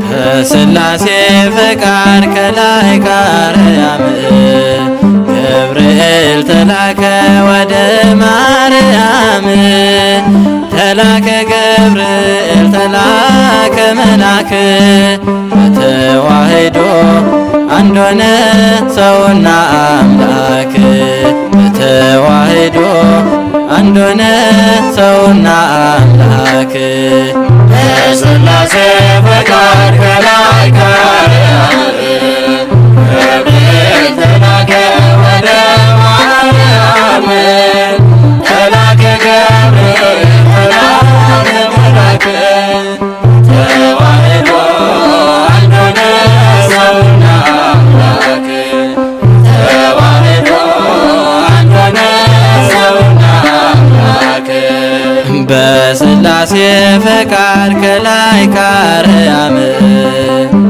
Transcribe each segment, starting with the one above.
በሥላሴ ፈቃድ ከላይ ከአርያም ገብርኤል ተላከ ወደ ማርያም። ተላከ ገብርኤል ተላከ መልአክ በተዋሕዶ አንድ ሆነ ሰውና አምላክ። በተዋሕዶ አንድ ሆነ ሰውና አምላክ። በሥላሴ ፈቃድ ከላይ ከአርያም ገብርኤል ተላከ ወደ ማርያም። ተላከ ገብርኤል ተላከ መልአክ ተዋሕዶ አንድ ሆነ ሰውና አምላክ። ተዋሕዶ አንድ ሆነ ሰውና አምላክ። በሥላሴ ፈቃድ ከላይ ከአርያም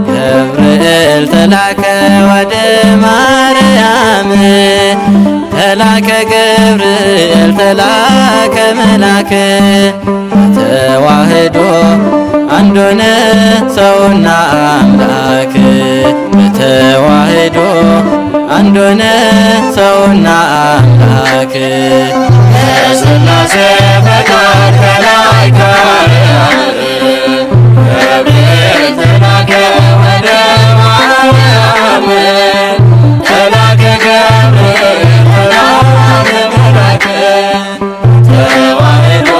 ገብርኤል ተላከ ወደ ማርያም። ተላከ ገብርኤል ተላከ መልአክ በተዋሕዶ አንድ ሆነ ሰውና አምላክ። በተዋሕዶ አንድ ሆነ ሰውና አምላክ። በሥላሴ ፈቃድ ከላይ ከአርያም ገብርኤል ተላከ ወደ ማርያም። ተላከ ገብርኤል ተላከ መልአክ ተዋሕዶ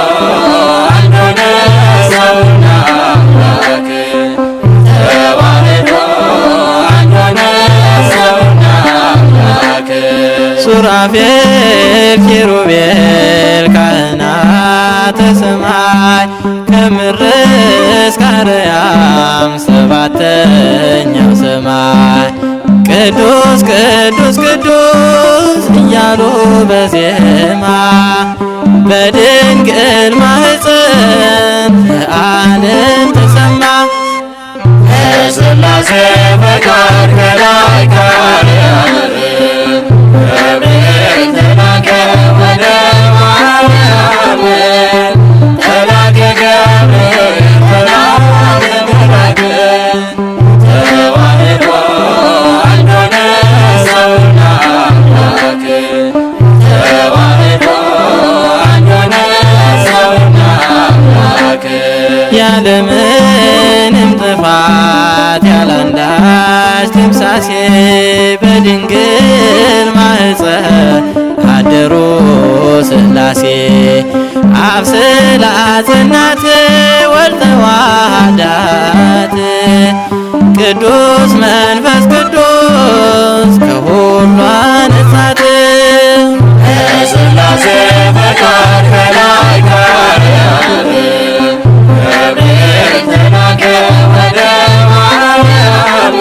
አንድ ሆነ ሰውና አምላክ። ተዋሕዶ አንድ ሆነ ሰውና አምላክ። ሱራፌል ኪሩቤል ካህናተ ሰማይ ከምድር እስከ አርያም ሰባተኛው ሰማይ ቅዱስ ቅዱስ ቅዱስ እያሉ በዜማ በድንግል ማኅፀን ለዓለም ተሰማ። በሥላሴ ፈቃድ ከላይ ከአርያም ገብርኤል ተላከ ወደ ማርያም። ተላከ ገብርኤል ተላከ መልአክ ተዋሕዶ አንድ ሆነ ሰውና አምላክ። ተዋሕዶ አንድ ሆነ ሰውና አምላክ። ያለምንም ጥፋት ያላንዳች ትምሳሴ በድንግል ማኅፀን አደሩ ሥላሴ። አብ ሥላሴ እናት ወልድ ተዋሕዳት ቅዱስ መንፈስ ቅዱስ ከሁሉ አነጻት። በሥላሴ ፈቃድ ከላይ ከአርያም ገብርኤል ተላከ ወደ ማርያም።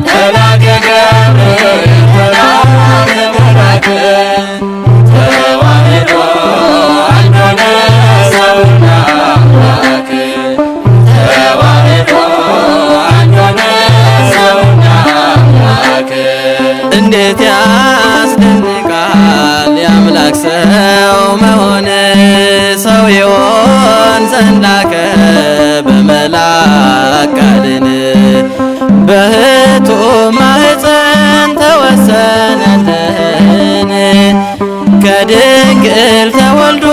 ተላከ ገብርኤል ተላከ መልአክ ተዋሕዶ አንድ ሆነ ሰውና አምላክ። ተዋሕዶ አንድ ሆነ ሰውና አምላክ። እንዴት ያስደንቃል የአምላክ ሰው መሆን! ሰው ይሆን ዘንድ ላከ በመልአክ ቃልን በሕቱም ማኅፀን ተወሰነልን። ከድንግል ተወልዶ